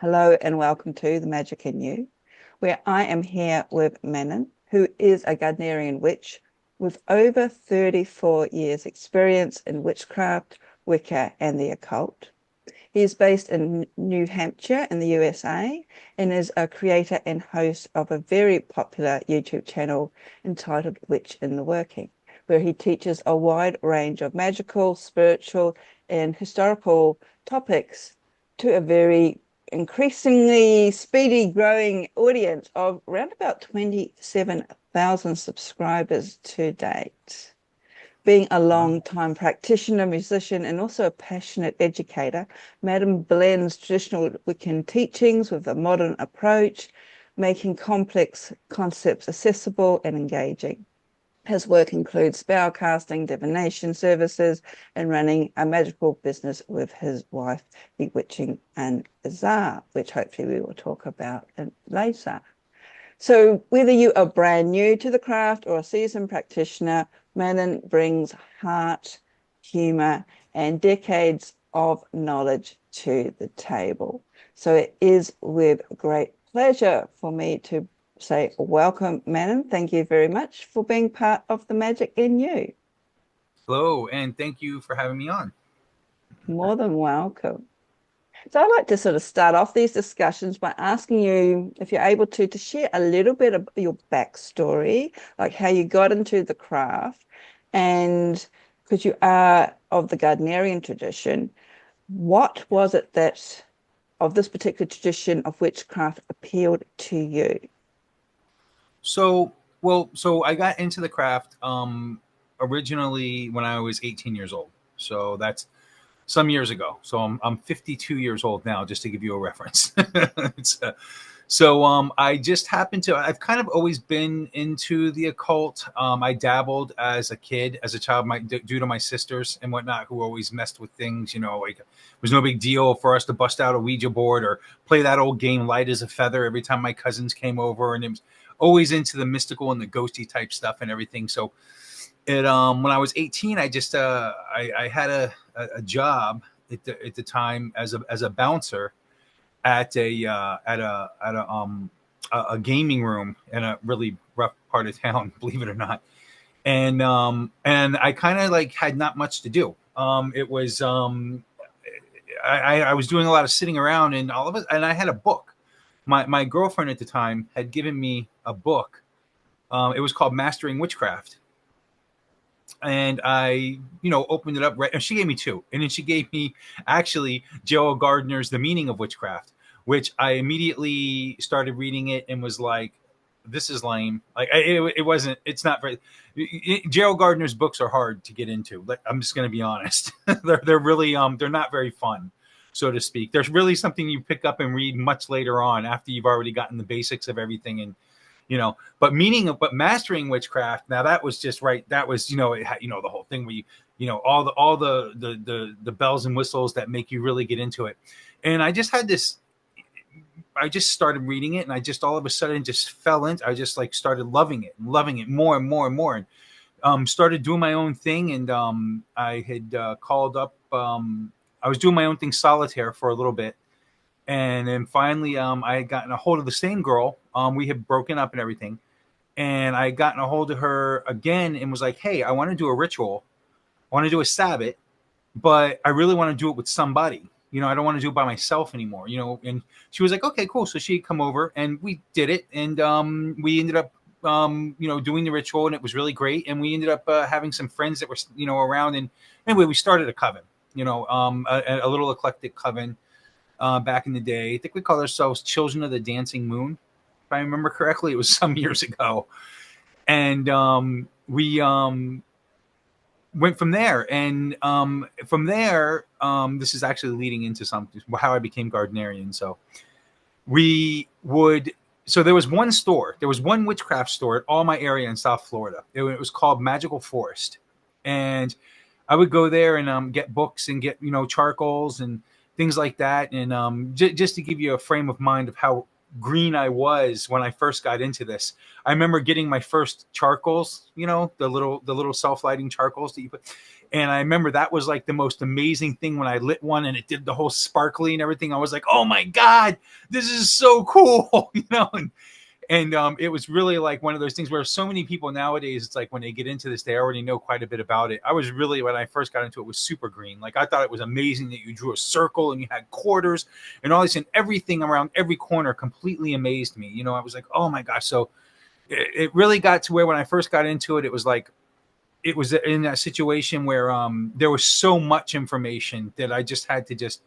Hello and welcome to The Magic in You, where I am here with Mannon, who is a Gardnerian witch with over 34 years experience in witchcraft, wicca and the occult. He is based in New Hampshire in the USA and is a creator and host of a very popular YouTube channel entitled Witch in the Working, where he teaches a wide range of magical, spiritual and historical topics to a very increasingly speedy growing audience of around about 27,000 subscribers to date. Being a long-time practitioner, musician, and also a passionate educator, Mannum blends traditional Wiccan teachings with a modern approach, making complex concepts accessible and engaging. His work includes spell casting, divination services, and running a magical business with his wife, Bewitching and Bizarre, which hopefully we will talk about later. So whether you are brand new to the craft or a seasoned practitioner, Mannon brings heart, humor, and decades of knowledge to the table. So it is with great pleasure for me to say welcome, Mannon. Thank you very much for being part of The Magic in You. Hello, and thank you for having me on. More than welcome. So I'd like to sort of start off these discussions by asking you, if you're able to share a little bit of your backstory, like how you got into the craft, and because you are of the Gardnerian tradition, what was it that of this particular tradition of witchcraft appealed to you? So I got into the craft originally when I was 18 years old. So that's some years ago. So I'm 52 years old now, just to give you a reference. I just happened to. I've kind of always been into the occult. I dabbled as a kid, as a child, due to my sisters and whatnot, who always messed with things. Like it was no big deal for us to bust out a Ouija board or play that old game light as a feather every time my cousins came over, and it was always into the mystical and the ghosty type stuff and everything. So it when I was 18, I had a job at the time as a bouncer at a gaming room in a really rough part of town, believe it or not. And I kind of like had not much to do. It was I was doing a lot of sitting around, and all of it, and I had a book. My girlfriend at the time had given me a book. It was called Mastering Witchcraft, and I, opened it up, right, and she gave me two, and then she gave me actually Joe Gardner's The Meaning of Witchcraft, which I immediately started reading it and was like, this is lame. Like it wasn't. It's not very. Gerald Gardner's books are hard to get into. Like, I'm just going to be honest. They're really they're not very fun, so to speak. There's really something you pick up and read much later on after you've already gotten the basics of everything, and but mastering witchcraft, now that was just right. That was, it had, the whole thing where all the bells and whistles that make you really get into it. And I just started reading it, and I just all of a sudden just fell into. I just like started loving it more and more and more, and started doing my own thing. And I had called up. I was doing my own thing, solitaire, for a little bit, and then finally, I had gotten a hold of the same girl. We had broken up and everything, and I had gotten a hold of her again and was like, "Hey, I want to do a ritual. I want to do a Sabbath, but I really want to do it with somebody. I don't want to do it by myself anymore. And she was like, okay, cool. So she'd come over and we did it. And we ended up, doing the ritual, and it was really great. And we ended up having some friends that were, around. And anyway, we started a coven, a little eclectic coven back in the day. I think we called ourselves Children of the Dancing Moon. If I remember correctly, it was some years ago. And we went from there. And from there, this is actually leading into something, how I became Gardnerian. So we would, so there was one store, there was one witchcraft store at all my area in South Florida. It was called Magical Forest. And I would go there and get books and get, charcoals and things like that. And just to give you a frame of mind of how green I was when I first got into this, I remember getting my first charcoals, the little self-lighting charcoals that you put. And I remember that was like the most amazing thing when I lit one and it did the whole sparkly and everything. I was like, oh my God, this is so cool, you know? And it was really like one of those things where so many people nowadays, it's like when they get into this, they already know quite a bit about it. I was really, when I first got into it, was super green. Like I thought it was amazing that you drew a circle and you had quarters and all this, and everything around every corner completely amazed me. You know, I was like, oh my gosh. So it really got to where when I first got into it, it was like, it was in that situation where there was so much information that I just had to just,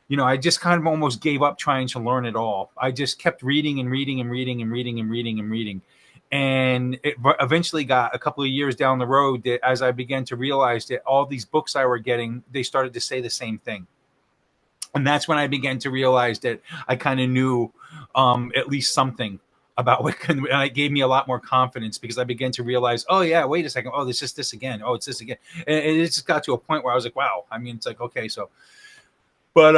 you know, I just kind of almost gave up trying to learn it all. I just kept reading and reading and reading and reading and reading and reading. And it eventually got a couple of years down the road that as I began to realize that all these books I were getting, they started to say the same thing. And that's when I began to realize that I kind of knew at least something about Wiccan, and it gave me a lot more confidence because I began to realize, oh yeah, wait a second, oh, this is this again, oh, it's this again, and it just got to a point where I was like, wow. I mean, it's like, okay, so, but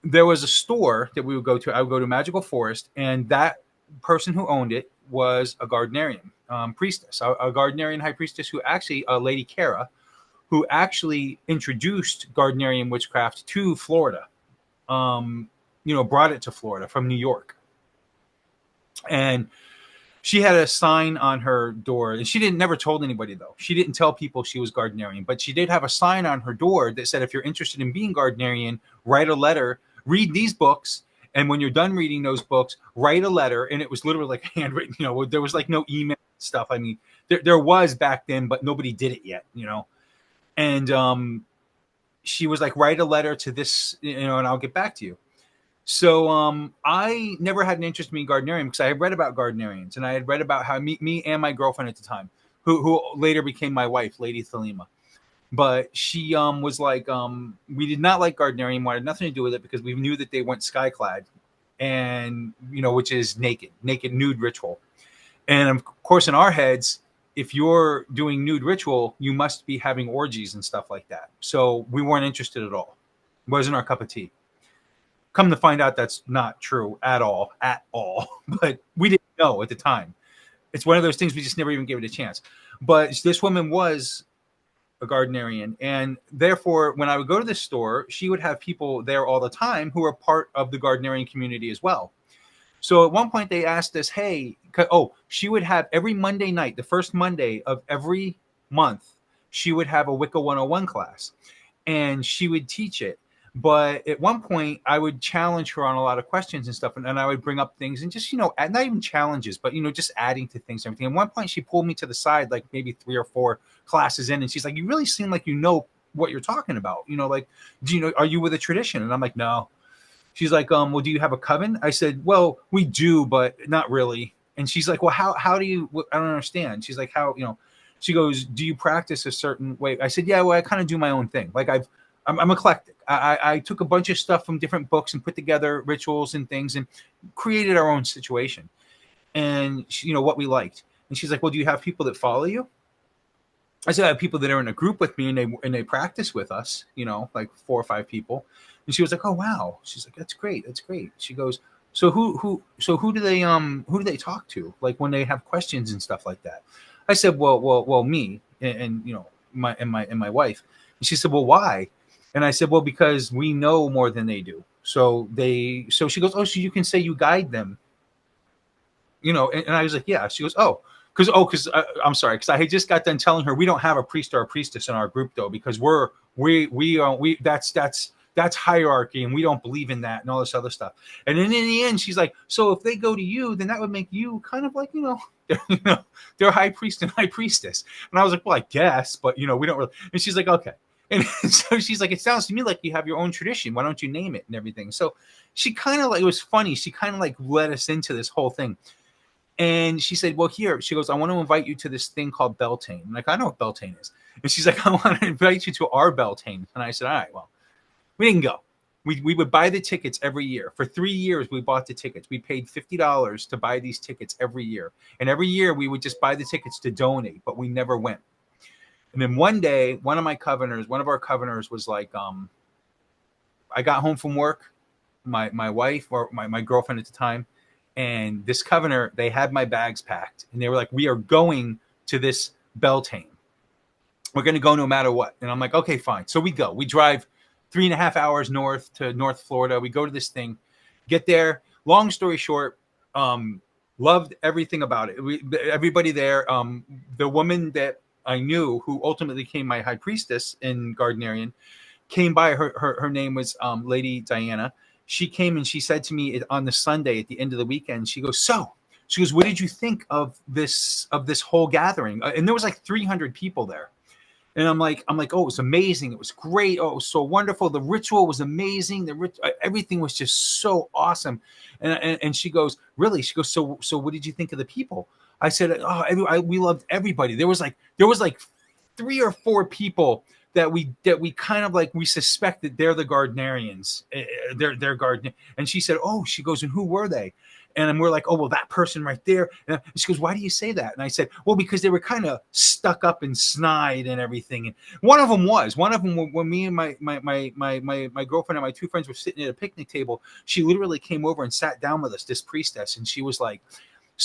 there was a store that we would go to. I would go to Magical Forest, and that person who owned it was a Gardnerian priestess, a Gardnerian high priestess who actually, Lady Kara, who actually introduced Gardnerian witchcraft to Florida. You know, brought it to Florida from New York. And she had a sign on her door, and she never told anybody though. She didn't tell people she was Gardnerian, but she did have a sign on her door that said, if you're interested in being Gardnerian, write a letter, read these books, and when you're done reading those books, write a letter. And it was literally like handwritten, you know, there was like no email stuff. I mean, there was back then, but nobody did it yet, you know. And she was like, write a letter to this, you know, and I'll get back to you. So I never had an interest in being Gardnerian because I had read about Gardnerians, and I had read about how me and my girlfriend at the time, who later became my wife, Lady Thelema. But she was like, we did not like Gardnerian, wanted nothing to do with it because we knew that they went skyclad, and you know, which is naked nude ritual. And of course, in our heads, if you're doing nude ritual, you must be having orgies and stuff like that. So we weren't interested at all. It wasn't our cup of tea. Come to find out, that's not true at all. But we didn't know at the time. It's one of those things we just never even gave it a chance. But this woman was a Gardnerian, and therefore, when I would go to this store, she would have people there all the time who were part of the Gardnerian community as well. So at one point, they asked us, "Hey, she would have every Monday night, the first Monday of every month, she would have a Wicca 101 class, and she would teach it." But at one point, I would challenge her on a lot of questions and stuff, and I would bring up things and just, you know, not even challenges, but, you know, just adding to things and everything. At one point, she pulled me to the side, like maybe 3 or 4 classes in, and she's like, "You really seem like you know what you're talking about. You know, like, do you know, are you with a tradition?" And I'm like, "No." She's like, "Well, do you have a coven?" I said, "Well, we do, but not really." And she's like, "Well, how do you, I don't understand." She's like, "How, you know," she goes, "Do you practice a certain way?" I said, "Yeah, well, I kind of do my own thing. Like I'm eclectic. I took a bunch of stuff from different books and put together rituals and things and created our own situation. And she, you know, what we liked." And she's like, "Well, do you have people that follow you?" I said, "I have people that are in a group with me and they practice with us, you know, like 4 or 5 people." And she was like, "Oh wow." She's like, "That's great. That's great." She goes, "So who do they talk to? Like when they have questions and stuff like that?" I said, well, me and you know, my wife." And she said, "Well, why?" And I said, "Well, because we know more than they do." So she goes, "Oh, so you can say you guide them." You know, and I was like, "Yeah." She goes, because I'm sorry, because I had just got done telling her we don't have a priest or a priestess in our group though, because we that's hierarchy and we don't believe in that and all this other stuff. And then in the end, she's like, "So if they go to you, then that would make you kind of like, you know, they're high priest and high priestess." And I was like, "Well, I guess, but you know, we don't really." And she's like, "Okay." And so she's like, "It sounds to me like you have your own tradition. Why don't you name it and everything?" So she kind of like, it was funny. She kind of like led us into this whole thing. And she said, "Well, here," she goes, "I want to invite you to this thing called Beltane." I'm like, "I know what Beltane is." And she's like, "I want to invite you to our Beltane." And I said, "All right, well," we didn't go. We would buy the tickets every year. For 3 years, we bought the tickets. We paid $50 to buy these tickets every year. And every year we would just buy the tickets to donate, but we never went. And then one day, one of our coveners was like, I got home from work, my wife or my girlfriend at the time, and this covener, they had my bags packed and they were like, "We are going to this Beltane." We're going to go no matter what. And I'm like, okay, fine. So we go. We drive 3.5 hours north to North Florida. We go to this thing, get there. Long story short, loved everything about it. Everybody there. The woman that I knew, who ultimately became my high priestess in Gardnerian, came by. Her name was Lady Diana. She came and she said to me on the Sunday at the end of the weekend, she goes, what did you think of this whole gathering? And there was like 300 people there. And I'm like, oh, it was amazing. It was great. Oh, it was so wonderful. The ritual was amazing. Everything was just so awesome. And she goes, really? She goes, so what did you think of the people? I said, oh, we loved everybody. There was like 3 or 4 people that we kind of like, we suspect that they're the Gardnerians. They're Gardner. And she said, oh, she goes, and who were they? And we're like, oh, well, that person right there. And she goes, why do you say that? And I said, well, because they were kind of stuck up and snide and everything. And one of them, when me and my girlfriend and my 2 friends were sitting at a picnic table, she literally came over and sat down with us, this priestess. And she was like,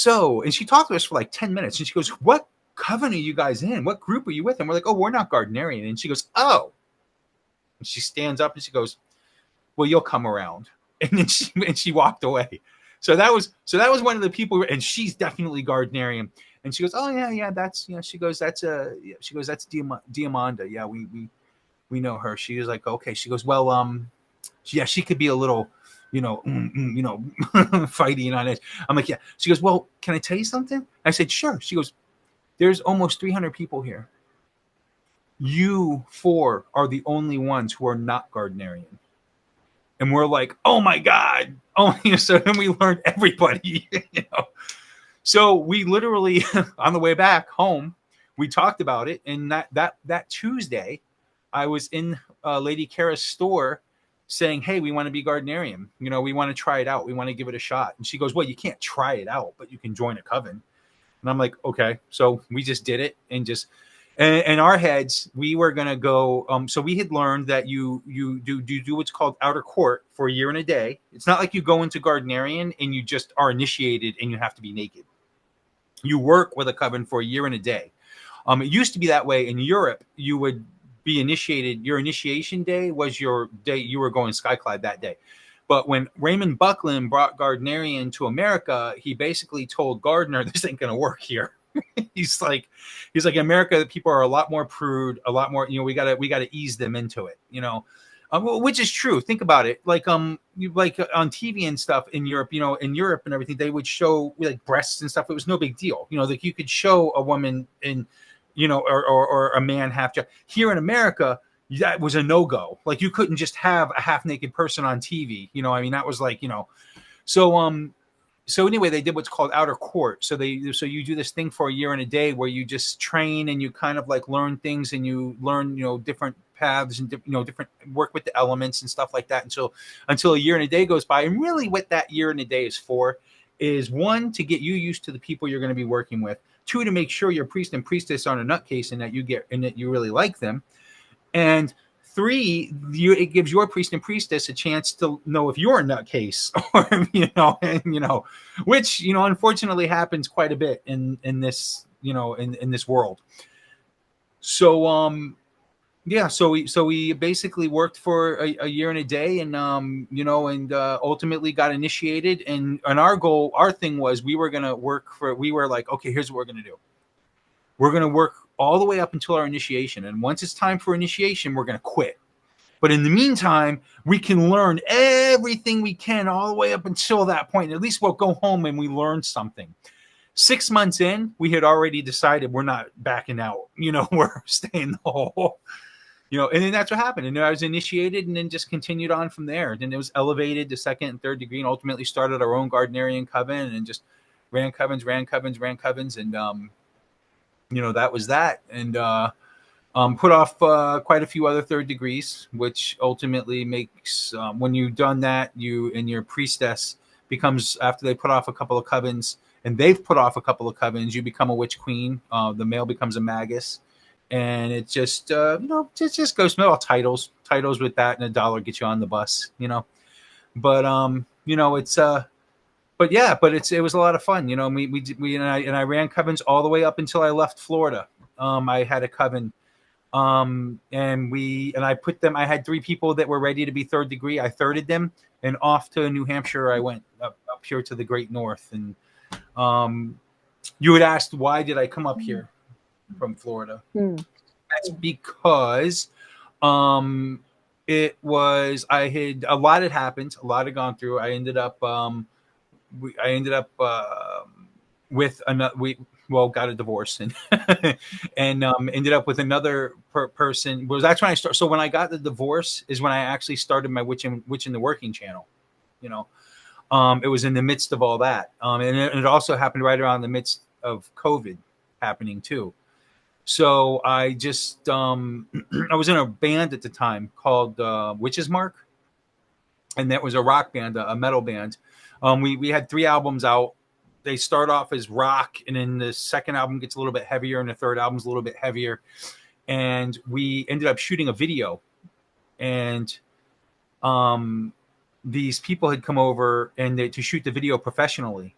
and she talked to us for like 10 minutes. And she goes, what coven are you guys in? What group are you with? And we're like, oh, we're not Gardnerian. And she goes, oh. And she stands up and she goes, well, you'll come around. And then she walked away. So that was one of the people, and she's definitely Gardnerian. And she goes, oh yeah, that's she goes, that's Diamanda. Yeah, we know her. She was like, okay. She goes, well, yeah, she could be a little, fighty and on edge. I'm like, yeah. She goes, well, can I tell you something? I said, sure. She goes, there's almost 300 people here. You 4 are the only ones who are not Gardnerian. And we're like, oh my God. Oh, so then we learned everybody, So we literally, on the way back home, we talked about it. And that Tuesday, I was in Lady Kara's store saying, hey, we want to be Gardnerian. We want to try it out. We want to give it a shot. And she goes, well, you can't try it out, but you can join a coven. And I'm like, okay. So we just did it and just... And in our heads, we were going to go. So we had learned that you do what's called outer court for a year and a day. It's not like you go into Gardnerian and you just are initiated and you have to be naked. You work with a coven for a year and a day. It used to be that way in Europe. You would be initiated. Your initiation day was your day. You were going skyclad that day. But when Raymond Buckland brought Gardnerian to America, he basically told Gardner, this ain't going to work here. He's like in America, people are a lot more prude, a lot more, we gotta ease them into it, which is true. Think about it. Like on TV and stuff in Europe, and everything, they would show like breasts and stuff. It was no big deal. Like you could show a woman in, or a man half. Here in America, that was a no-go. Like you couldn't just have a half naked person on TV. That was like, So anyway, they did what's called outer court. So you do this thing for a year and a day where you just train and you kind of like learn things and you learn, different paths and different work with the elements and stuff like that until a year and a day goes by. And really what that year and a day is for is 1, to get you used to the people you're going to be working with. 2, to make sure your priest and priestess aren't a nutcase and that you really like them. And 3, it gives your priest and priestess a chance to know if you're a nutcase, or which unfortunately happens quite a bit in this in this world. So so we basically worked for a year and a day, and ultimately got initiated. And our thing was we were like, okay, here's what we're gonna do. We're gonna work all the way up until our initiation. And once it's time for initiation, we're going to quit. But in the meantime, we can learn everything we can all the way up until that point. At least we'll go home and we learn something. 6 months in, we had already decided we're not backing out. We're staying the whole, and then that's what happened. And I was initiated and then just continued on from there. Then it was elevated to 2nd and 3rd degree and ultimately started our own Gardnerian coven and just ran covens. And, that was that. And put off quite a few other 3rd degrees, which ultimately makes, when you've done that, you and your priestess becomes, after they put off a couple of covens, and they've put off a couple of covens, you become a witch queen. The male becomes a magus. And it just, it just goes through all titles with that, and $1 gets you on the bus, But, it's, but yeah, it was a lot of fun. We and I ran covens all the way up until I left Florida. I had a coven And I put them. I had 3 people that were ready to be third degree. I thirded them, and off to New Hampshire I went, up here to the Great North. And you had asked why did I come up here from Florida? Mm. That's because it was a lot had happened, a lot had gone through. I ended up with another. We got a divorce and and ended up with another person. Was that's when I started. So when I got the divorce is when I actually started my witch in the working channel. You know, it was in the midst of all that, and it also happened right around the midst of COVID happening too. So I just I was in a band at the time called Witch's Mark, and that was a rock band, a metal band. We had 3 albums out. They start off as rock, and then the second album gets a little bit heavier, and the third album's a little bit heavier. And we ended up shooting a video, and these people had come over to shoot the video professionally.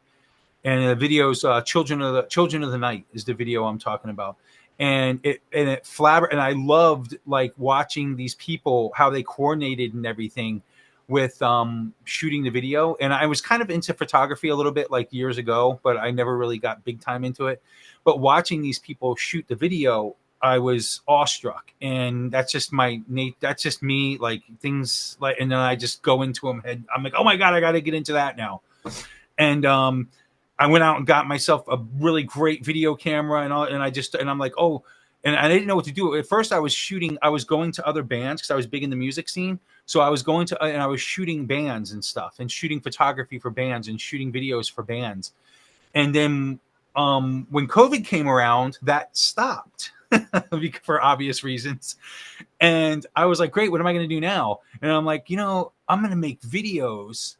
And the video's "Children of the Night" is the video I'm talking about. And I loved like watching these people, how they coordinated and everything with shooting the video. And I was kind of into photography a little bit like years ago, but I never really got big time into it. But watching these people shoot the video, I was awestruck. And that's just that's just me, like things like, and then I just go into them. I'm like, oh my God, I got to get into that now. And I went out and got myself a really great video camera and all, and I'm like, oh, and I didn't know what to do. At first I was going to other bands because I was big in the music scene. So I was going to, and I was shooting bands and stuff and shooting photography for bands and shooting videos for bands. And then when COVID came around, that stopped for obvious reasons. And I was like, great, what am I going to do now? And I'm like, I'm going to make videos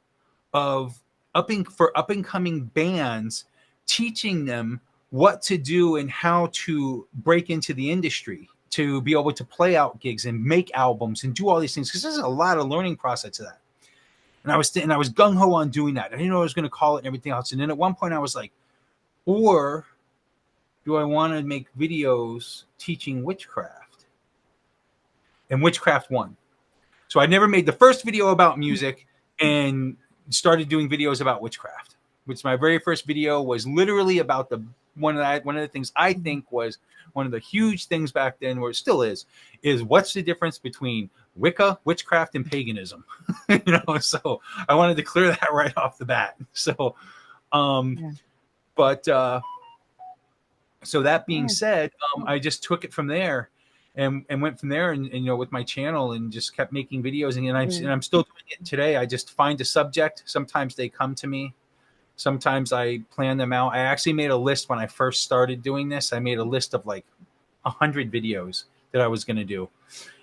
of up and coming bands, teaching them what to do and how to break into the industry, to be able to play out gigs and make albums and do all these things, because there's a lot of learning process to that. And I was gung ho on doing that. I didn't know what I was going to call it and everything else. And then at one point I was like, or do I want to make videos teaching witchcraft? And witchcraft won. So I never made the first video about music and started doing videos about witchcraft, which my very first video was literally about one of the things I think was one of the huge things back then, where it still is what's the difference between Wicca, witchcraft, and paganism? So I wanted to clear that right off the bat. So, but so that being said, I just took it from there. And went from there, and with my channel, and just kept making videos, and I'm still doing it today. I just find a subject. Sometimes they come to me. Sometimes I plan them out. I actually made a list when I first started doing this. I made a list of like 100 videos that I was going to do,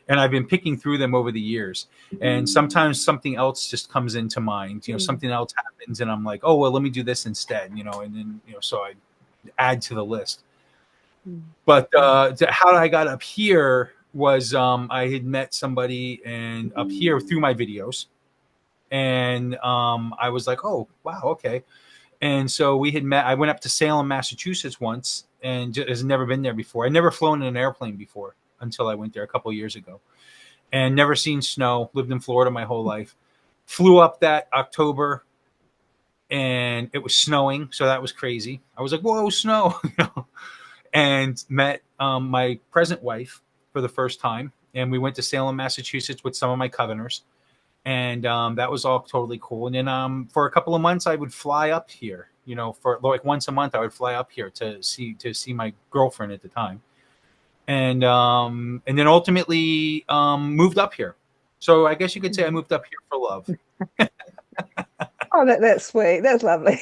and I've been picking through them over the years. And sometimes something else just comes into mind. Something else happens, and I'm like, oh well, let me do this instead. And then so I add to the list. But how I got up here was I had met somebody and up here through my videos, and I was like, oh wow, okay. And so we had met. I went up to Salem, Massachusetts once, and has never been there before. I'd never flown in an airplane before until I went there a couple of years ago, and never seen snow. Lived in Florida my whole life. Flew up that October, and it was snowing, so that was crazy. I was like, whoa, snow. And met my present wife for the first time. And we went to Salem, Massachusetts with some of my covenants. And that was all totally cool. And then for a couple of months, I would fly up here, for like once a month, I would fly up here to see my girlfriend at the time. And then ultimately moved up here. So I guess you could say I moved up here for love. Oh, that's sweet. That's lovely.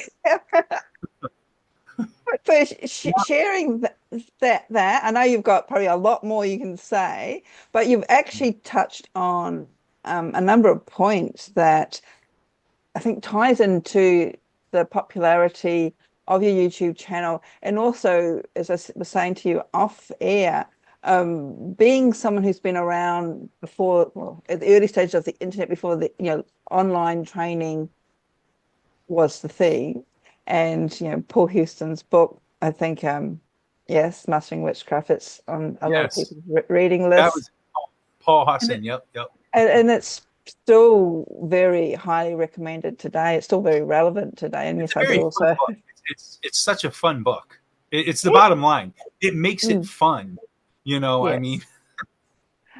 So sharing that, I know you've got probably a lot more you can say, but you've actually touched on a number of points that I think ties into the popularity of your YouTube channel. And also, as I was saying to you off air, being someone who's been around before, well, at the early stages of the internet, before the online training was the thing. And Paul Houston's book, I think Yes, Mastering Witchcraft. It's on a lot of Yes, people's reading that lists. was Paul And Husson. Yep, yep. it's still very highly recommended today. It's still very relevant today. And It's yes, a I do very fun also. book. It's such a fun book. It's the Yeah. bottom line. It makes it Mm, fun. I mean, yes.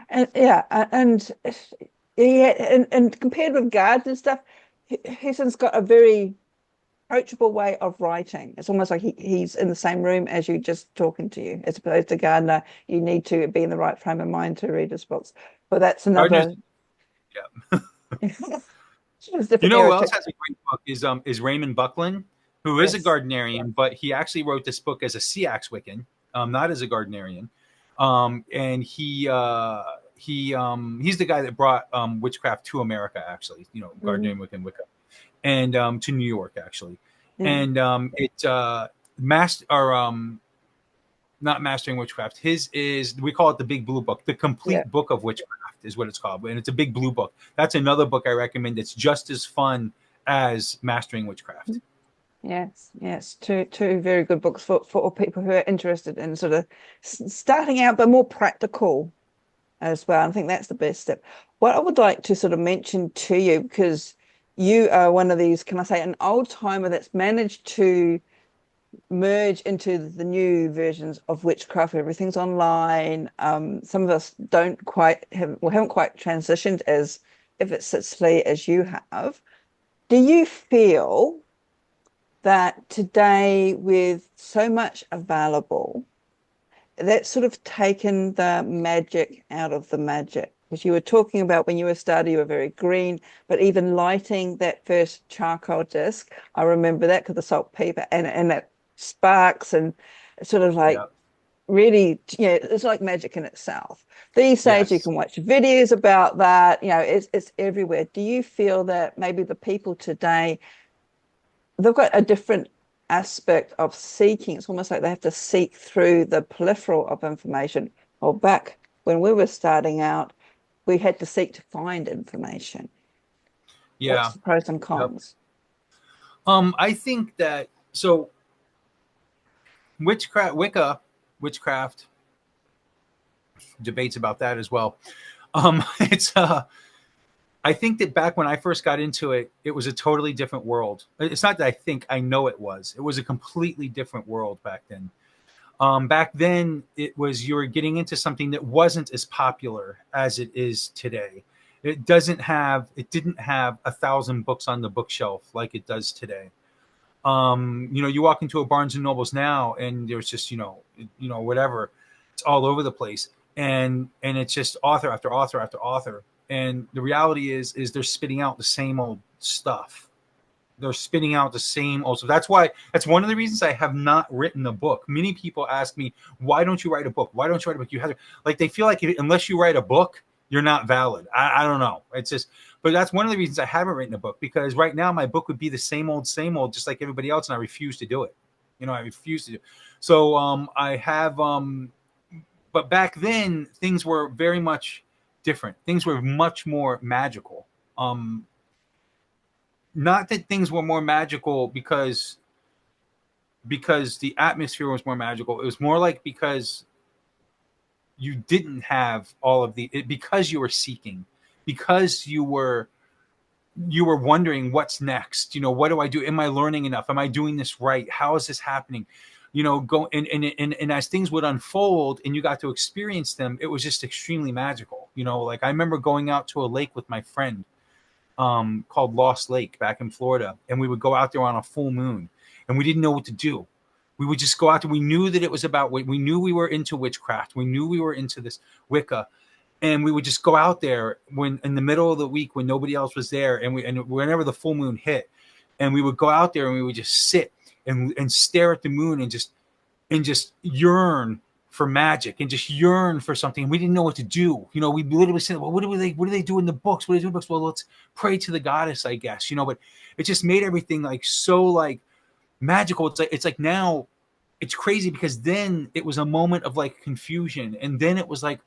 And yeah, and yeah, and compared with Gardner stuff, Hesson's got a very approachable way of writing. It's almost like he's in the same room as you, just talking to you, as opposed to Gardner. You need to be in the right frame of mind to read his books. But that's Gardner's. another. Yeah. It's You different know who era too. else has a great book is Raymond Buckland, who is a Yes. Gardnerian, but he actually wrote this book as a Seax Wiccan, not as a Gardnerian. And he's the guy that brought witchcraft to America, actually. Mm, Gardnerian Wiccan Wicca, and to New York actually. mm, And it master or not mastering witchcraft. His is, we call it the Big Blue Book, the yeah. complete book of witchcraft is what it's called, and it's a big blue book. That's another book I recommend. It's just as fun as mastering witchcraft. Yes. Yes. Two very good books for people who are interested in sort of starting out, but more practical as well. I think that's the best step. What I would like to sort of mention to you, because you are one of these, can I say, an old timer that's managed to merge into the new versions of witchcraft. Everything's online. Some of us don't quite have, or haven't quite transitioned as effortlessly as you have. Do you feel that today, with so much available, that's sort of taken the magic out of the magic? Because you were talking about when you were starting, you were very green, but even lighting that first charcoal disc, I remember that because the saltpeter and that sparks and sort of like Yeah. really, it's like magic in itself. These days you Yes. can watch videos about that, it's everywhere. Do you feel that maybe the people today, they've got a different aspect of seeking? It's almost like they have to seek through the peripheral of information. Or back when we were starting out, we had to seek to find information. What's Yeah. the pros and Yep. cons? I think that so witchcraft, Wicca, witchcraft debates about that as well. It's I think that back when I first got into it, it was a totally different world. It's not that I think, I know it was. It was a completely different world back then. Back then, it was, you were getting into something that wasn't as popular as it is today. It didn't have 1,000 books on the bookshelf like it does today. You walk into a Barnes and Nobles now, and there's just whatever, it's all over the place, and it's just author after author after author. And the reality is they're spitting out the same old stuff. They're spitting out the same old stuff. That's one of the reasons I have not written a book. Many people ask me, why don't you write a book? Why don't you write a book? You have to, like, they feel like unless you write a book, you're not valid. I don't know. It's just, but that's one of the reasons I haven't written a book, because right now my book would be the same old, just like everybody else, and I refuse to do it. I refuse to do it. So I have but back then things were very much different. Things were much more magical. Not that things were more magical because the atmosphere was more magical. It was more like because you didn't have all of because you were seeking, because you were wondering what's next. What do I do? Am I learning enough? Am I doing this right? How is this happening? Go and as things would unfold and you got to experience them, it was just extremely magical. Like I remember going out to a lake with my friend called Lost Lake back in Florida, and we would go out there on a full moon, and we didn't know what to do. We would just go out there. We knew that it was about. We knew we were into witchcraft. We knew we were into this Wicca, and we would just go out there when in the middle of the week when nobody else was there, and whenever the full moon hit, and we would go out there and we would just sit and stare at the moon and just yearn for magic and just yearn for something. We didn't know what to do. We literally said, well, what do they do in the books? What do they do in the books? Well, let's pray to the goddess, I guess, but it just made everything like so like magical. It's like now it's crazy, because then it was a moment of like confusion. And then it was like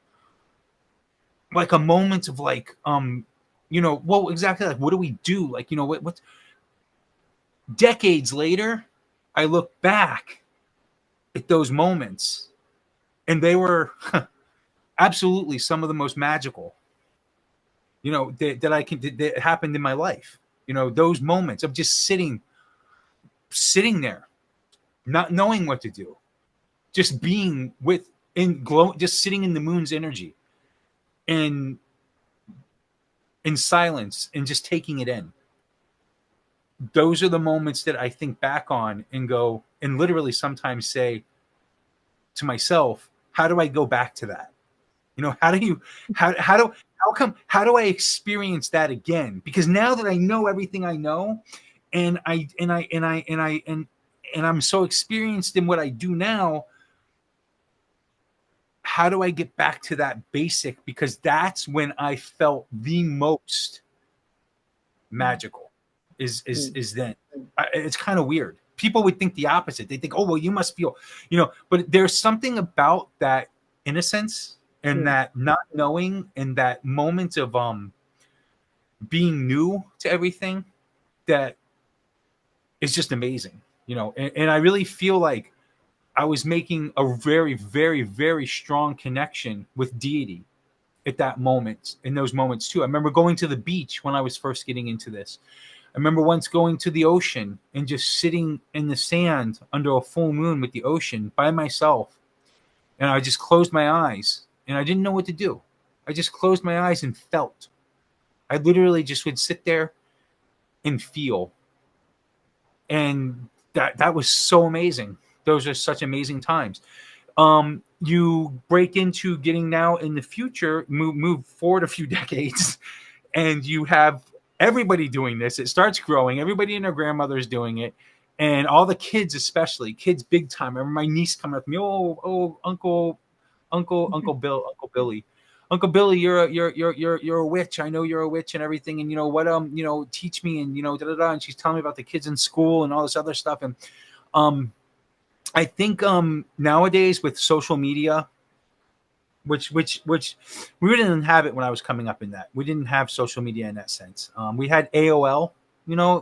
a moment of like, well, exactly, like, what do we do? Like, what decades later, I look back at those moments, and they were absolutely some of the most magical, that happened in my life. Those moments of just sitting there, not knowing what to do, just being just sitting in the moon's energy, and in silence, and just taking it in. Those are the moments that I think back on and go, and literally sometimes say to myself, how do I go back to that? How do I experience that again? Because now that I know everything I know, and I'm so experienced in what I do now, how do I get back to that basic? Because that's when I felt the most magical. Is then. It's kind of weird. People would think the opposite. They think, oh well, you must feel, but there's something about that innocence and that not knowing, and that moment of being new to everything, that is just amazing. And I really feel like I was making a very, very, very strong connection with deity at that moment, in those moments too. I remember going to the beach when I was first getting into this. I remember once going to the ocean and just sitting in the sand under a full moon with the ocean by myself. And I just closed my eyes and I didn't know what to do. I just closed my eyes and felt. I literally just would sit there and feel. And that was so amazing. Those are such amazing times. You break into getting now in the future, move forward a few decades, and you have everybody doing this. It starts growing. Everybody and their grandmother is doing it, and all the kids, especially kids, big time. I remember my niece coming up to me, oh, Uncle Billy, Uncle Billy, you're a witch. I know you're a witch and everything, and teach me, and and she's telling me about the kids in school and all this other stuff, and I think nowadays with social media, which we didn't have it when I was coming up in that. We didn't have social media in that sense. We had AOL,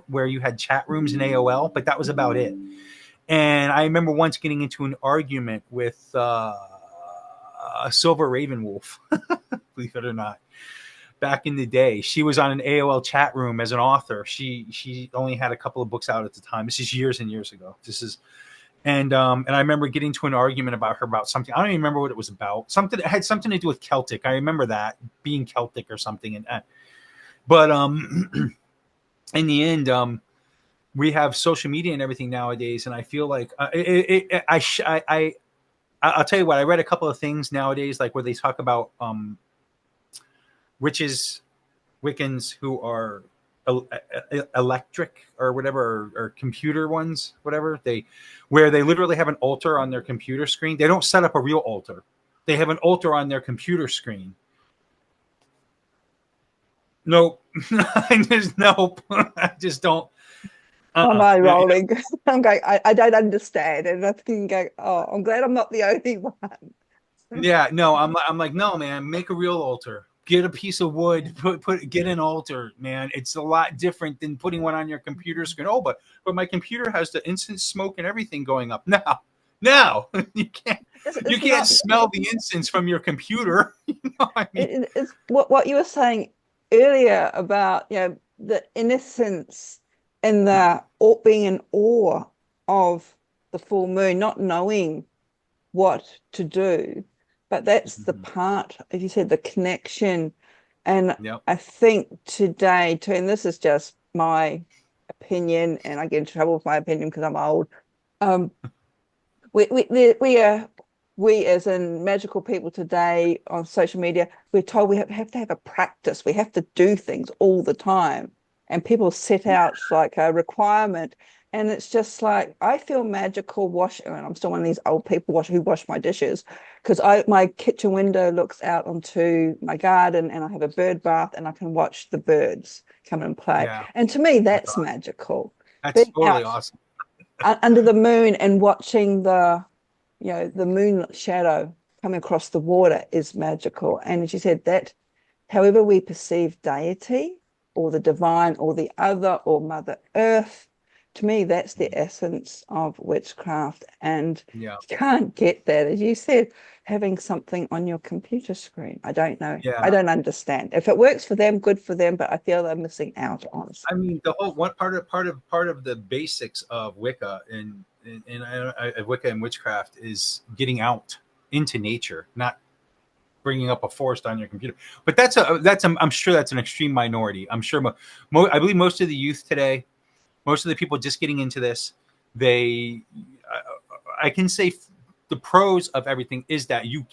where you had chat rooms in AOL, but that was about it. And I remember once getting into an argument with a Silver Raven Wolf, believe it or not. Back in the day, she was on an AOL chat room as an author. She only had a couple of books out at the time. This is years and years ago. And I remember getting to an argument about something. I don't even remember what it was about. Something that had something to do with Celtic. I remember that being Celtic or something. But in the end, we have social media and everything nowadays, and I feel like I'll tell you what. I read a couple of things nowadays, like where they talk about witches, Wiccans who are electric or whatever, or computer ones, whatever, where they literally have an altar on their computer screen. They don't set up a real altar. They have an altar on their computer screen. Nope. Nope. I just don't. Am I rolling? I'm going, I don't understand. And I'm thinking, oh, I'm glad I'm not the only one. Yeah, no, I'm like, no, man, make a real altar. Get a piece of wood, get an altar, man. It's a lot different than putting one on your computer screen. Oh, but my computer has the incense smoke and everything going up. No, you can't smell the incense from your computer. It's what you were saying earlier about the innocence and the being in awe of the full moon, not knowing what to do. But that's the part, as you said, the connection. And I think today, too, and this is just my opinion, and I get in trouble with my opinion because I'm old. We as in magical people today on social media, we're told we have to have a practice. We have to do things all the time. And people set out like a requirement. And it's just like, I feel magical washing, and I'm still one of these old people who wash my dishes, because my kitchen window looks out onto my garden, and I have a bird bath, and I can watch the birds come and play. Yeah. And to me, that's magical. That's being totally awesome. Under the moon and watching the moon shadow coming across the water is magical. And as you said, that however we perceive deity or the divine or the other or Mother Earth, To me, that's the essence of witchcraft. And Yeah. you can't get that, as you said, having something on your computer screen. I don't know. Yeah. I don't understand. If it works for them, good for them, but I feel they're missing out on I something. mean, the whole one part of the basics of Wicca and Wicca and witchcraft is getting out into nature, not bringing up a forest on your computer. But I'm sure that's an extreme minority. I'm sure I believe most of the youth today, most of the people just getting into this, they I can say the pros of everything is that you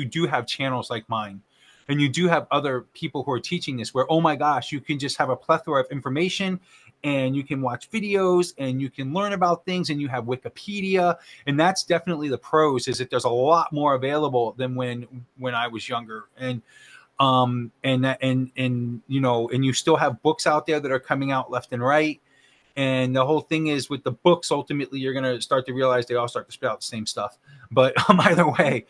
do have channels like mine, and you do have other people who are teaching this where, oh my gosh, you can just have a plethora of information, and you can watch videos and you can learn about things, and you have Wikipedia. And that's definitely the pros, is that there's a lot more available than when I was younger. And you still have books out there that are coming out left and right. And the whole thing is, with the books, ultimately, you're going to start to realize they all start to spit out the same stuff. But either way,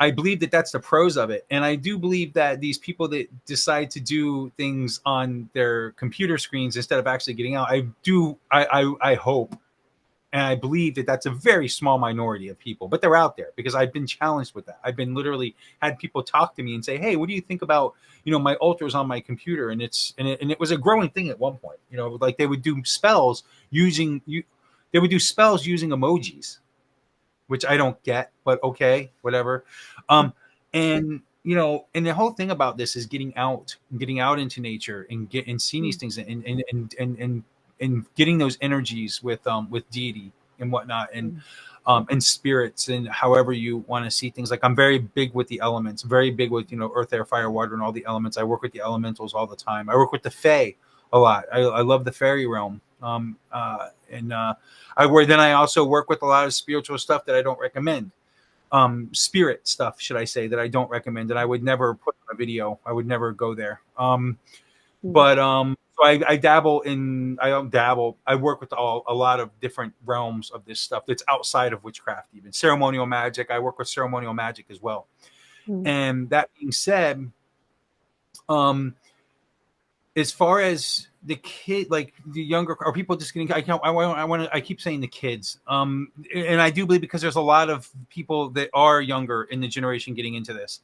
I believe that that's the pros of it. And I do believe that these people that decide to do things on their computer screens instead of actually getting out, I hope, and I believe that that's a very small minority of people, but they're out there, because I've been challenged with that. I've been literally had people talk to me and say, "Hey, what do you think about, my altars on my computer?" And it was a growing thing at one point. Like they would do spells they would do spells using emojis, which I don't get, but okay, whatever. And and the whole thing about this is getting out into nature and seeing these things, and getting those energies with deity and whatnot, and spirits, and however you want to see things. Like, I'm very big with the elements, very big with earth, air, fire, water, and all the elements. I work with the elementals all the time. I work with the fae a lot. I love the fairy realm. I also work with a lot of spiritual stuff that I don't recommend. Spirit stuff, should I say, that I don't recommend, and I would never put on a video. I would never go there. So I dabble in. I don't dabble. I work with a lot of different realms of this stuff that's outside of witchcraft, even ceremonial magic. I work with ceremonial magic as well. And that being said, as far as the kid, like the younger, or people just getting, I keep saying the kids. And I do believe, because there's a lot of people that are younger in the generation getting into this.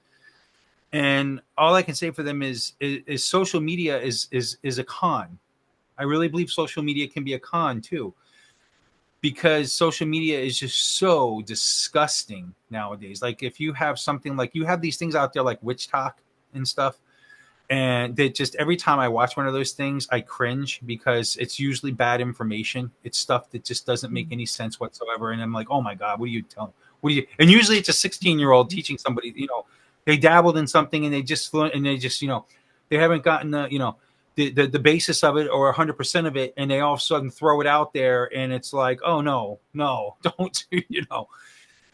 And all I can say for them is social media is a con. I really believe social media can be a con too, because social media is just so disgusting nowadays. Like, if you have something, like you have these things out there like witch talk and stuff, and they just, every time I watch one of those things, I cringe, because it's usually bad information. It's stuff that just doesn't make any sense whatsoever. And I'm like, oh my God, what are you telling? And usually it's a 16-year-old teaching somebody, they dabbled in something, and they just learn, and they just, they haven't gotten the basis of it, or 100% of it. And they all of a sudden throw it out there, and it's like, oh no, don't,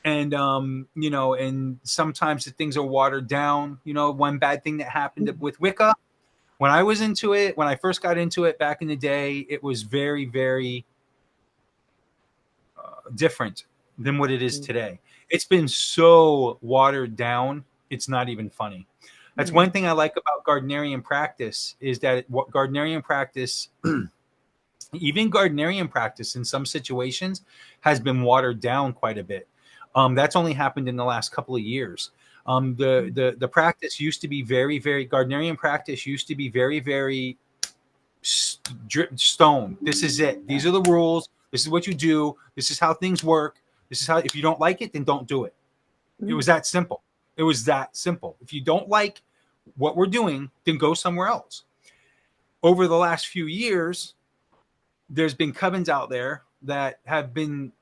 And and sometimes the things are watered down. One bad thing that happened with Wicca, when I was into it, when I first got into it back in the day, it was very, very different than what it is today. It's been so watered down, it's not even funny. That's one thing I like about Gardnerian practice, is that what Gardnerian practice, even Gardnerian practice in some situations, has been watered down quite a bit. That's only happened in the last couple of years. The practice used to be very, very, Gardnerian practice used to be very, very stone. This is it. These are the rules. This is what you do. This is how things work. This is how, if you don't like it, then don't do it. It was that simple. It was that simple. If you don't like what we're doing, then go somewhere else. Over the last few years, there's been covens out there that have been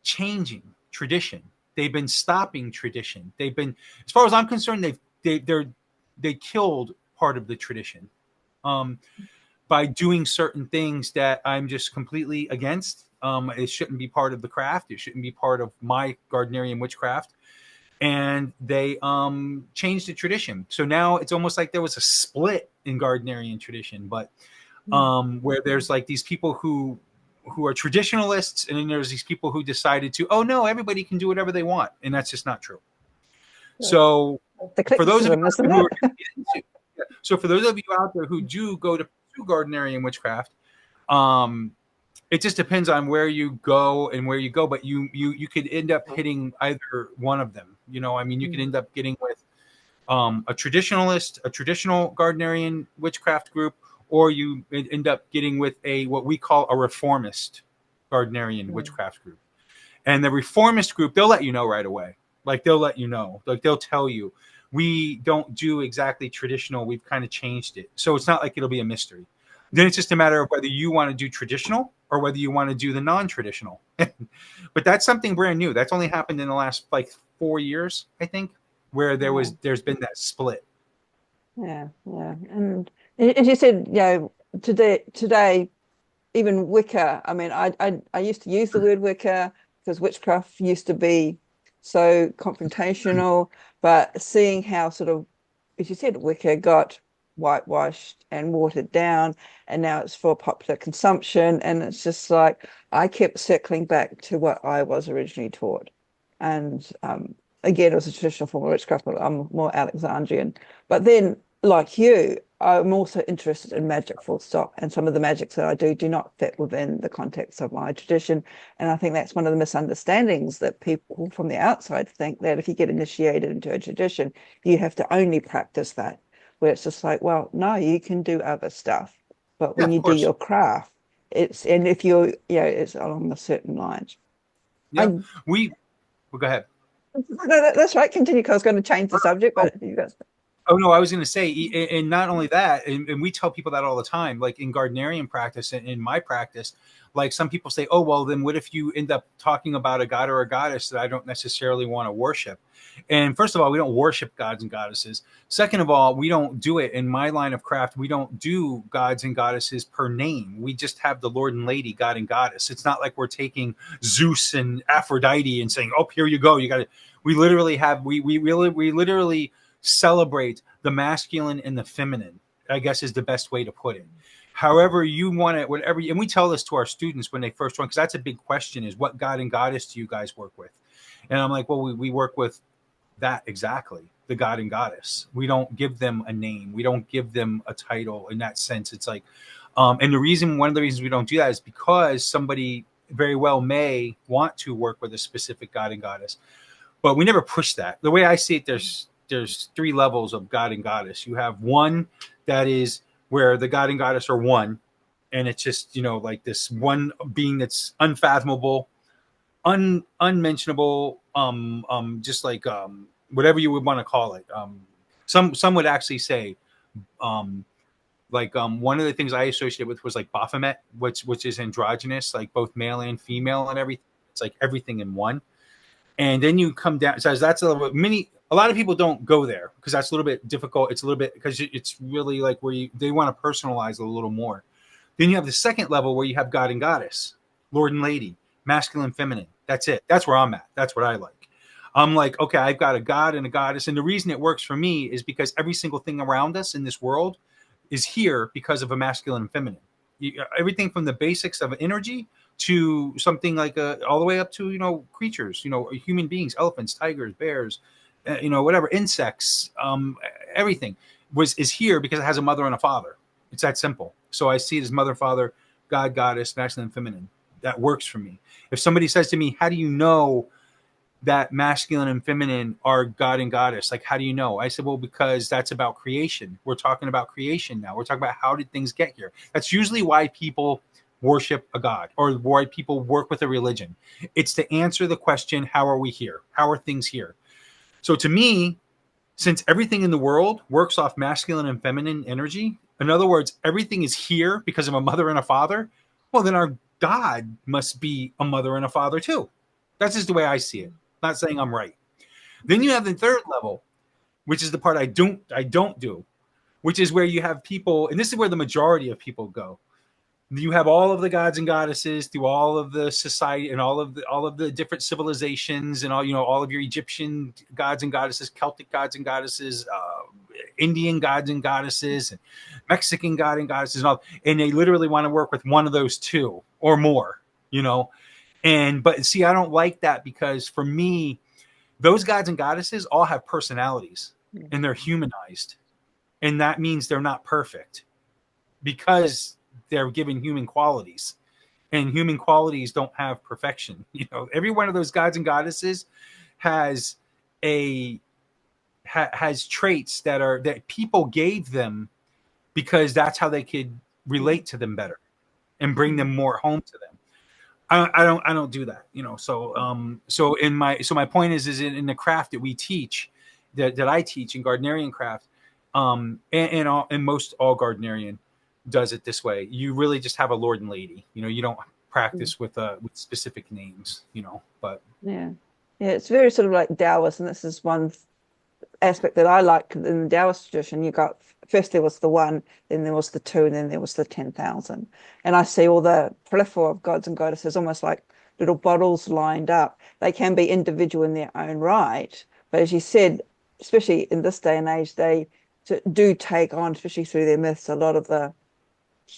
changing tradition. They've been stopping tradition. They've been, as far as I'm concerned, they killed part of the tradition by doing certain things that I'm just completely against. It shouldn't be part of the craft. It shouldn't be part of my Gardnerian witchcraft. And they changed the tradition. So now it's almost like there was a split in Gardnerian tradition, but where there's like these people who are traditionalists, and then there's these people who decided to, oh no, everybody can do whatever they want, and that's just not true. So for those of you out there for those of you out there who do go to pursue Gardnerian witchcraft, It just depends on where you go and where you go, but you could end up hitting either one of them. You know, I mean, you could end up getting with a traditionalist, a traditional Gardnerian witchcraft group, or you end up getting with a what we call a reformist Gardnerian witchcraft group. And the reformist group, they'll let you know right away. Like they'll let you know. Like they'll tell you, we don't do exactly traditional. We've kind of changed it. So it's not like it'll be a mystery. Then it's just a matter of whether you want to do traditional or whether you want to do the non-traditional. But that's something brand new. That's only happened in the last like 4 years, I think, where there's been that split. Yeah, yeah. And as you said, today, even Wicca, I mean, I used to use the word Wicca because witchcraft used to be so confrontational, but seeing how sort of, as you said, Wicca got whitewashed and watered down, and now it's for popular consumption. And it's just like I kept circling back to what I was originally taught. And again, it was a traditional form of witchcraft, but I'm more Alexandrian. But then, like you, I'm also interested in magic full stop. And some of the magics that I do not fit within the context of my tradition. And I think that's one of the misunderstandings that people from the outside think that if you get initiated into a tradition, you have to only practice that. Where it's just like, well, no, you can do other stuff. But Yeah, when of you do course. your craft, and if you're, it's along a certain lines. Yeah. I Well, go ahead. No, that's right. Continue. 'Cause I was going to change the subject, Oh, but you guys. Oh no, I was going to say, and not only that, and we tell people that all the time. Like in Gardnerian practice and in my practice, like some people say, "Oh, well, then what if you end up talking about a god or a goddess that I don't necessarily want to worship?" And first of all, we don't worship gods and goddesses. Second of all, we don't do it in my line of craft. We don't do gods and goddesses per name. We just have the Lord and Lady, God and Goddess. It's not like we're taking Zeus and Aphrodite and saying, "Oh, here you go. You got to." We literally have we literally celebrate the masculine and the feminine, I guess is the best way to put it. However you want it, whatever, and we tell this to our students when they first join, because that's a big question is what god and goddess do you guys work with? And I'm like, well, we work with that exactly, the god and goddess. We don't give them a name. We don't give them a title in that sense. It's like, and one of the reasons we don't do that is because somebody very well may want to work with a specific god and goddess, but we never push that. The way I see it, there's three levels of god and goddess. You have one that is where the god and goddess are one, and it's just like this one being that's unfathomable, unmentionable, just like whatever you would want to call it. Some would actually say, one of the things I associated with was like Baphomet, which is androgynous, like both male and female and everything. It's like everything in one. And then you come down, so that's a little bit a lot of people don't go there because that's a little bit difficult. It's a little bit because it's really like where they want to personalize a little more. Then you have the second level where you have god and goddess, Lord and Lady, masculine, feminine. That's it. That's where I'm at. That's what I like. I'm like, okay, I've got a god and a goddess. And the reason it works for me is because every single thing around us in this world is here because of a masculine and feminine. Everything from the basics of energy to something like all the way up to creatures, human beings, elephants, tigers, bears, whatever, insects, everything is here because it has a mother and a father. It's that simple. So I see it as mother, father, god, goddess, masculine, feminine. That works for me. If somebody says to me, how do you know that masculine and feminine are god and goddess? Like, how do you know? I said, well, because that's about creation. We're talking about creation now. We're talking about how did things get here. That's usually why people worship a god or why people work with a religion. It's to answer the question, how are we here? How are things here? So to me, since everything in the world works off masculine and feminine energy, in other words, everything is here because of a mother and a father, well, then our God must be a mother and a father too. That's just the way I see it. Not saying I'm right. Then you have the third level, which is the part I don't do, which is where you have people, and this is where the majority of people go. You have all of the gods and goddesses through all of the society and all of the different civilizations and all of your Egyptian gods and goddesses, Celtic gods and goddesses, Indian gods and goddesses, and Mexican god and goddesses, and they literally want to work with one of those two or more, but see, I don't like that because for me, those gods and goddesses all have personalities and they're humanized, and that means they're not perfect because they're given human qualities. and human qualities don't have perfection. Every one of those gods and goddesses has has traits that people gave them because that's how they could relate to them better and bring them more home to them. I don't do that, so my point is in the craft that we teach, that I teach in Gardnerian craft, and most all Gardnerian does it this way. You really just have a lord and lady. You don't practice with specific names. But yeah, it's very sort of like Taoist, and this is one aspect that I like in the Taoist tradition. You got first there was the one, then there was the two, and then there was the 10,000. And I see all the plethora of gods and goddesses almost like little bottles lined up. They can be individual in their own right, but as you said, especially in this day and age, they do take on, especially through their myths, a lot of the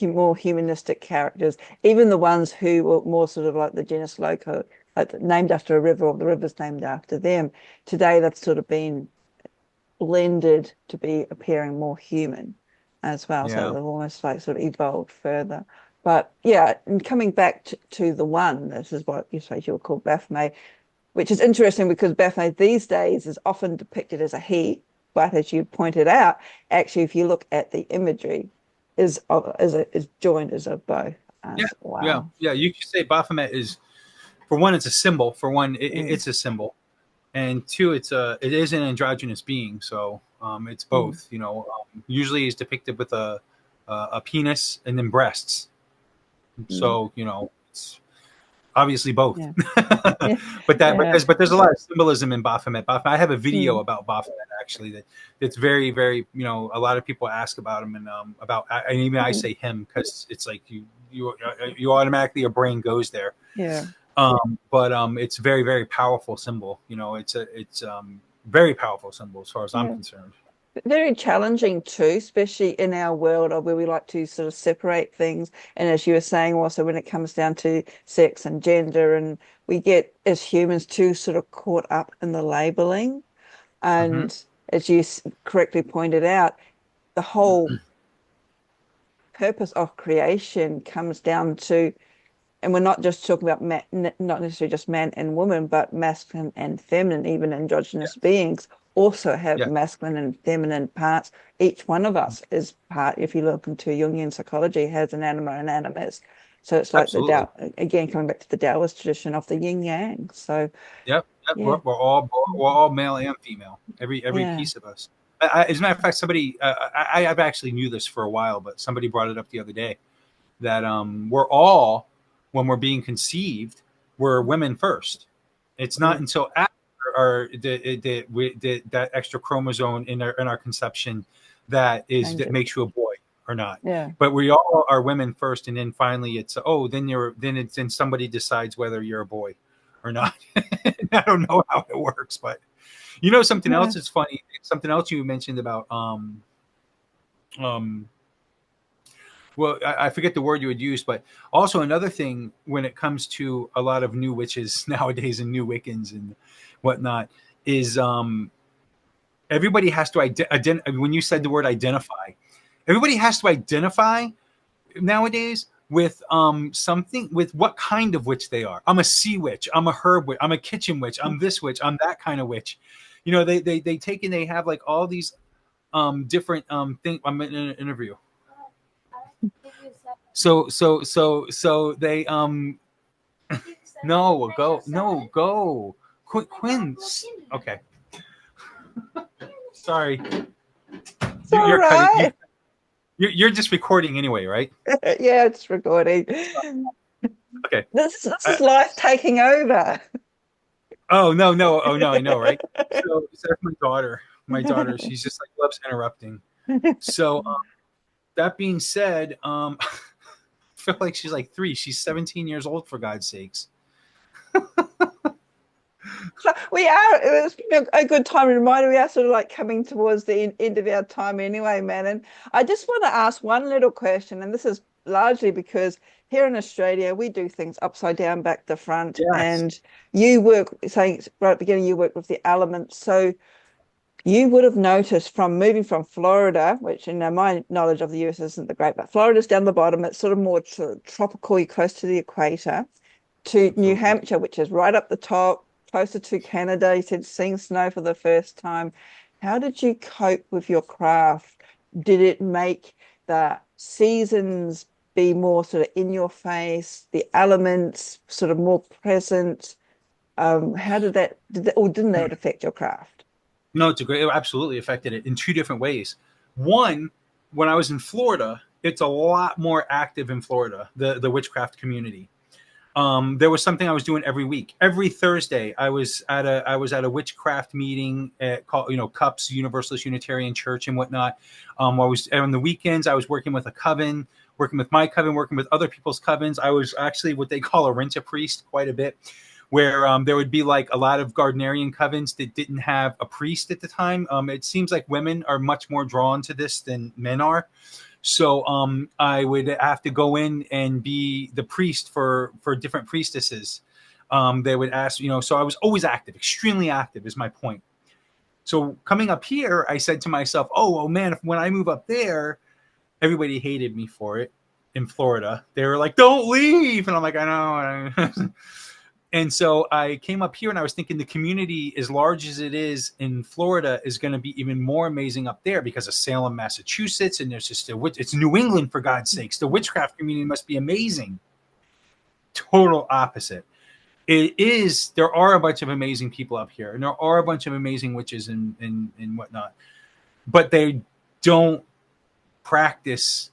more humanistic characters, even the ones who were more sort of like the genus loco, like named after a river or the river's named after them. Today, they've sort of been blended to be appearing more human as well. So yeah, they've almost like sort of evolved further. But yeah, and coming back to the one, this is what you say you would call Baphomet, which is interesting because Baphomet these days is often depicted as a he, but as you pointed out, actually, if you look at the imagery, is joined as a both as well. yeah. You could say Baphomet is, for one, it's a symbol. For one, it's a symbol, and two, it is an androgynous being. So it's both. Usually is depicted with a penis and then breasts. So it's obviously both. Yeah. but Yeah. there's a lot of symbolism in Baphomet. I have a video about Baphomet actually that's very, very, a lot of people ask about him, and even I say him because it's like you automatically, your brain goes there. Yeah. But it's very, very powerful symbol. It's very powerful symbol as far as I'm concerned. Very challenging too, especially in our world of where we like to sort of separate things. And as you were saying, also when it comes down to sex and gender, and we get as humans too sort of caught up in the labeling. And as you correctly pointed out, the whole purpose of creation comes down to, and we're not just talking about not necessarily just man and woman, but masculine and feminine. Even androgynous beings also have masculine and feminine parts. Each one of us is part, if you look into Jungian psychology, has an anima and animus. So it's like again, coming back to the Taoist tradition of the yin yang. So yep. We're all male and female, every piece of us. As a matter of fact, somebody I've actually knew this for a while, but somebody brought it up the other day that we're all, when we're being conceived, we're women first. It's not until after that extra chromosome in our conception that makes you a boy or not. Yeah. But we all are women first, and then finally it's then somebody decides whether you're a boy or not. I don't know how it works, but something else is funny. Something else you mentioned about well, I forget the word you would use, but also another thing when it comes to a lot of new witches nowadays and new Wiccans and whatnot is everybody has to identify. When you said the word identify, everybody has to identify nowadays with something, with what kind of witch they are. I'm a sea witch. I'm a herb witch. I'm a kitchen witch. I'm this witch. I'm that kind of witch. They take and they have like all these different things. I'm in an interview. So they go Quinn. Okay. Sorry. It's all right. You're just recording anyway, right? Yeah, it's recording. Okay. This is life taking over. Oh no, I know, right? So that's my daughter. My daughter, she's just like loves interrupting. So that being said, I feel like she's like 3. She's 17 years old, for God's sakes. So it was a good time reminder. We are sort of like coming towards the end of our time anyway, Mannon. I just want to ask one little question, and this is largely because here in Australia, we do things upside down, back to front. Yes. And you work, saying right at the beginning, you work with the elements. So You would have noticed from moving from Florida, which my knowledge of the US isn't the great, but Florida's down the bottom. It's sort of more tropical, close to the equator, to New Absolutely. Hampshire, which is right up the top, closer to Canada. You said seeing snow for the first time. How did you cope with your craft? Did it make the seasons be more sort of in your face, the elements sort of more present? How or didn't that affect your craft? No, it's a great. It absolutely affected it in two different ways. One, when I was in Florida, it's a lot more active in Florida, the witchcraft community. There was something I was doing every week. Every Thursday, I was at a witchcraft meeting at Cups Universalist Unitarian Church and whatnot. I was on the weekends. I was working with a coven, working with my coven, working with other people's covens. I was actually what they call a rent-a-priest quite a bit, where there would be like a lot of Gardnerian covens that didn't have a priest at the time. It seems like women are much more drawn to this than men are. So I would have to go in and be the priest for different priestesses. They would ask, so I was always active, extremely active is my point. So coming up here, I said to myself, oh man, when I move up there, everybody hated me for it in Florida. They were like, don't leave. And I'm like, I know. And so I came up here and I was thinking the community, as large as it is in Florida, is going to be even more amazing up there because of Salem, Massachusetts. And there's just it's New England, for God's sakes. The witchcraft community must be amazing. Total opposite. It is, there are a bunch of amazing people up here and there are a bunch of amazing witches and whatnot, but they don't practice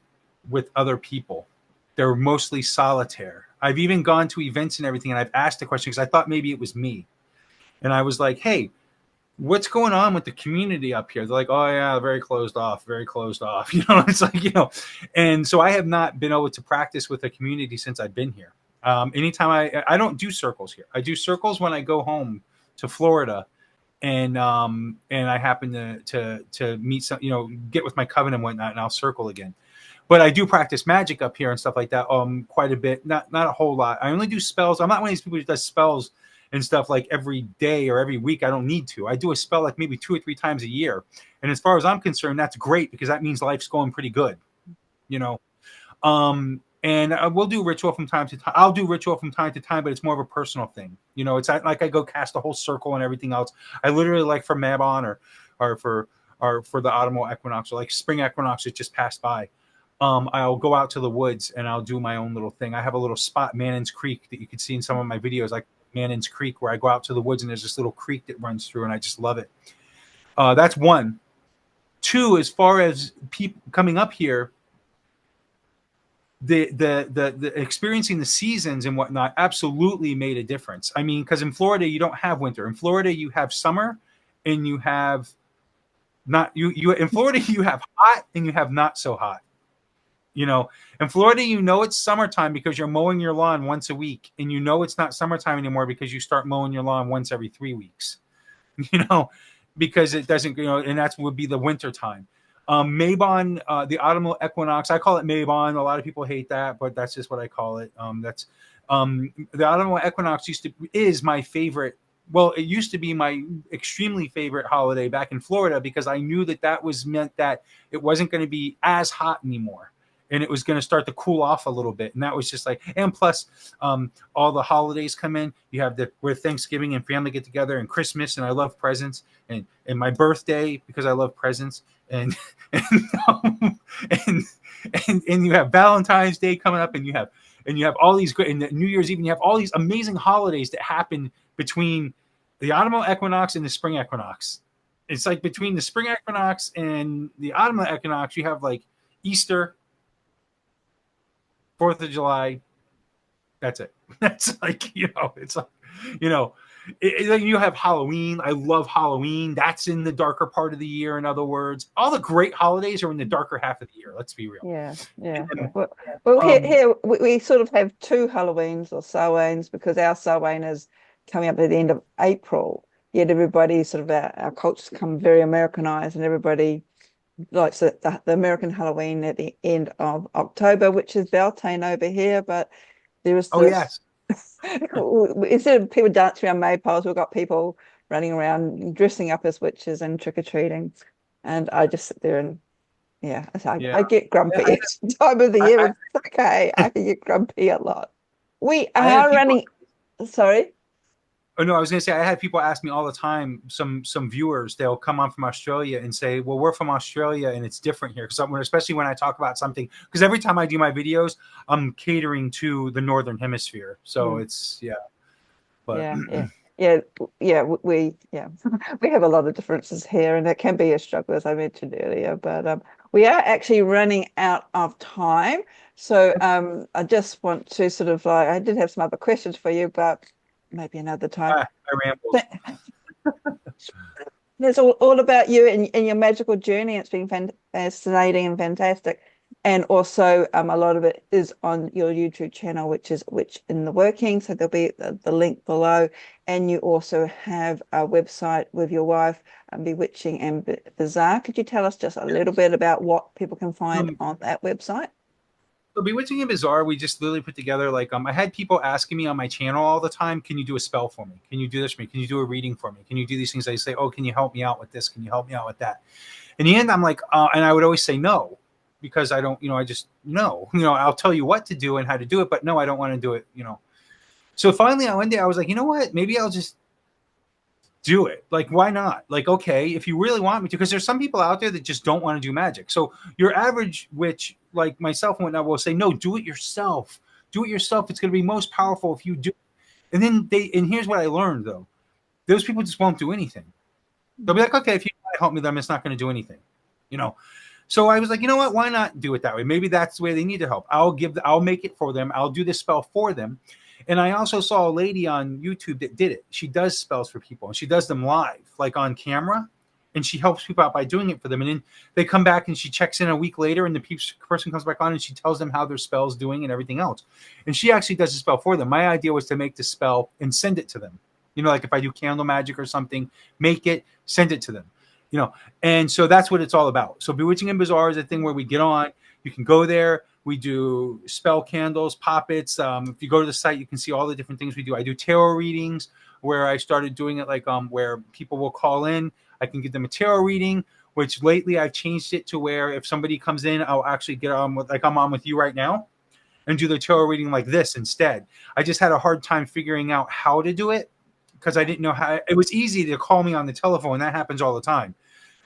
with other people. They're mostly solitaire. I've even gone to events and everything, and I've asked the question because I thought maybe it was me. And I was like, hey, what's going on with the community up here? They're like, oh, yeah, very closed off, very closed off. It's like, and so I have not been able to practice with the community since I've been here. Anytime I don't do circles here. I do circles when I go home to Florida and I happen to meet some, get with my coven and whatnot, and I'll circle again. But I do practice magic up here and stuff like that quite a bit. Not a whole lot. I only do spells. I'm not one of these people who does spells and stuff like every day or every week. I don't need to. I do a spell like maybe 2 or 3 times a year. And as far as I'm concerned, that's great because that means life's going pretty good, you know. And we'll do ritual from time to time. I'll do ritual from time to time, but it's more of a personal thing. It's not like I go cast a whole circle and everything else. I literally, like for Mabon or for the autumnal equinox or like spring equinox that just passed by. I'll go out to the woods and I'll do my own little thing. I have a little spot, Mannon's Creek, that you can see in some of my videos, like Mannon's Creek, where I go out to the woods and there's this little creek that runs through and I just love it. That's one. Two, as far as people coming up here, the experiencing the seasons and whatnot absolutely made a difference. I mean, because in Florida you don't have winter. In Florida you have summer, and you have not you in Florida you have hot and you have not so hot. In Florida, it's summertime because you're mowing your lawn once a week, and it's not summertime anymore because you start mowing your lawn once every 3 weeks. Because it doesn't, and that would be the winter time. Mabon, the autumnal equinox, I call it Mabon. A lot of people hate that, but that's just what I call it. The autumnal equinox is my favorite. Well, it used to be my extremely favorite holiday back in Florida because I knew that was meant that it wasn't going to be as hot anymore. And it was going to start to cool off a little bit. And that was just like, and plus all the holidays come in. You have where Thanksgiving and family get together, and Christmas, and I love presents, and my birthday because I love presents, and um, and, and you have Valentine's Day coming up, and you have all these great, and New Year's Eve, and you have all these amazing holidays that happen between the autumnal equinox and the spring equinox. It's like between the spring equinox and the autumnal equinox, you have like Easter, 4th of July. That's it. That's like, it's like, you have Halloween. I love Halloween. That's in the darker part of the year. In other words, all the great holidays are in the darker half of the year. Let's be real. Yeah. Well, here we sort of have 2 Halloweens or Samhains because our Samhain is coming up at the end of April. Yet everybody sort of our culture's become very Americanized, and everybody likes the American Halloween at the end of October, which is Beltane over here. But there is this, oh yes. instead of people dancing around maypoles, we've got people running around dressing up as witches and trick-or-treating. And I just sit there and yeah, I get grumpy. It's the time of the year. It's okay. I can get grumpy a lot. We are running. Sorry. Oh no, I was going to say I had people ask me all the time. Some viewers, they'll come on from Australia and say, "Well, we're from Australia and it's different here." Because especially when I talk about something, because every time I do my videos, I'm catering to the northern hemisphere, so it's But we we have a lot of differences here, and it can be a struggle, as I mentioned earlier. But we are actually running out of time, so I just want to sort of like I did have some other questions for you, but maybe another time. I rambled. It's all about you and your magical journey. It's been fascinating and fantastic. And also, a lot of it is on your YouTube channel, which is Witch in the Working. So there'll be the link below. And you also have a website with your wife, Bewitching and Bizarre. Could you tell us just a little bit about what people can find on that website? So Bewitching and Bizarre, we just literally put together like I had people asking me on my channel all the time, can you do a spell for me? Can you do this for me? Can you do a reading for me? Can you do these things? I say, oh, can you help me out with this? Can you help me out with that? In the end, I'm like, and I would always say no, because I don't, I just no, I'll tell you what to do and how to do it, but no, I don't want to do it, So finally, one day I was like, you know what? Maybe I'll just do it. Like, why not? Like, okay, if you really want me to, because there's some people out there that just don't want to do magic. So your average witch, like myself and whatnot, will say, no, do it yourself. Do it yourself. It's going to be most powerful if you do. And then and here's what I learned though. Those people just won't do anything. They'll be like, okay, if you want to help me, then it's not going to do anything, So I was like, you know what? Why not do it that way? Maybe that's the way they need to help. I'll make it for them. I'll do the spell for them. And I also saw a lady on YouTube that did it. She does spells for people and she does them live, like on camera, and she helps people out by doing it for them. And then they come back and she checks in a week later and the person comes back on and she tells them how their spell's doing and everything else. And she actually does the spell for them. My idea was to make the spell and send it to them. Like if I do candle magic or something, make it, send it to them. And so that's what it's all about. So Bewitching and Bizarre is a thing where we get on, you can go there. We do spell candles, poppets. If you go to the site, you can see all the different things we do. I do tarot readings where I started doing it like where people will call in. I can give them a tarot reading, which lately I've changed it to where if somebody comes in, I'll actually get on with, like I'm on with you right now, and do the tarot reading like this instead. I just had a hard time figuring out how to do it because I didn't know how. It was easy to call me on the telephone. That happens all the time.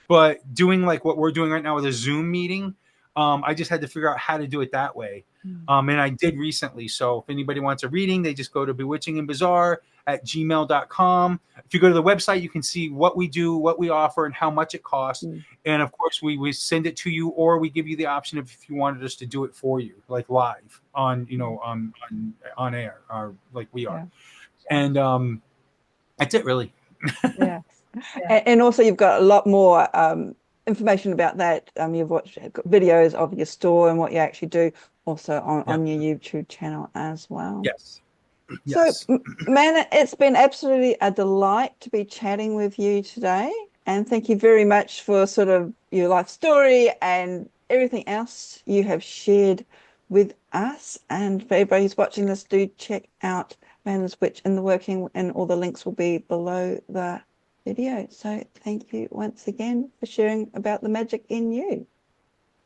But doing like what we're doing right now with a Zoom meeting, I just had to figure out how to do it that way. And I did recently. So if anybody wants a reading, they just go to bewitchingandbizarre@gmail.com. If you go to the website, you can see what we do, what we offer, and how much it costs. And of course, we send it to you, or we give you the option if you wanted us to do it for you, like live on, on air, or like we are. And that's it, really. Yeah. And also you've got a lot more information about that. You've watched videos of your store and what you actually do also on your YouTube channel as well. Yes. So, man, it's been absolutely a delight to be chatting with you today. And thank you very much for sort of your life story and everything else you have shared with us. And for everybody who's watching this, do check out Mannun's Witch in the Working, and all the links will be below the video. So thank you once again for sharing about the magic in you.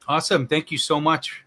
Awesome. Thank you so much.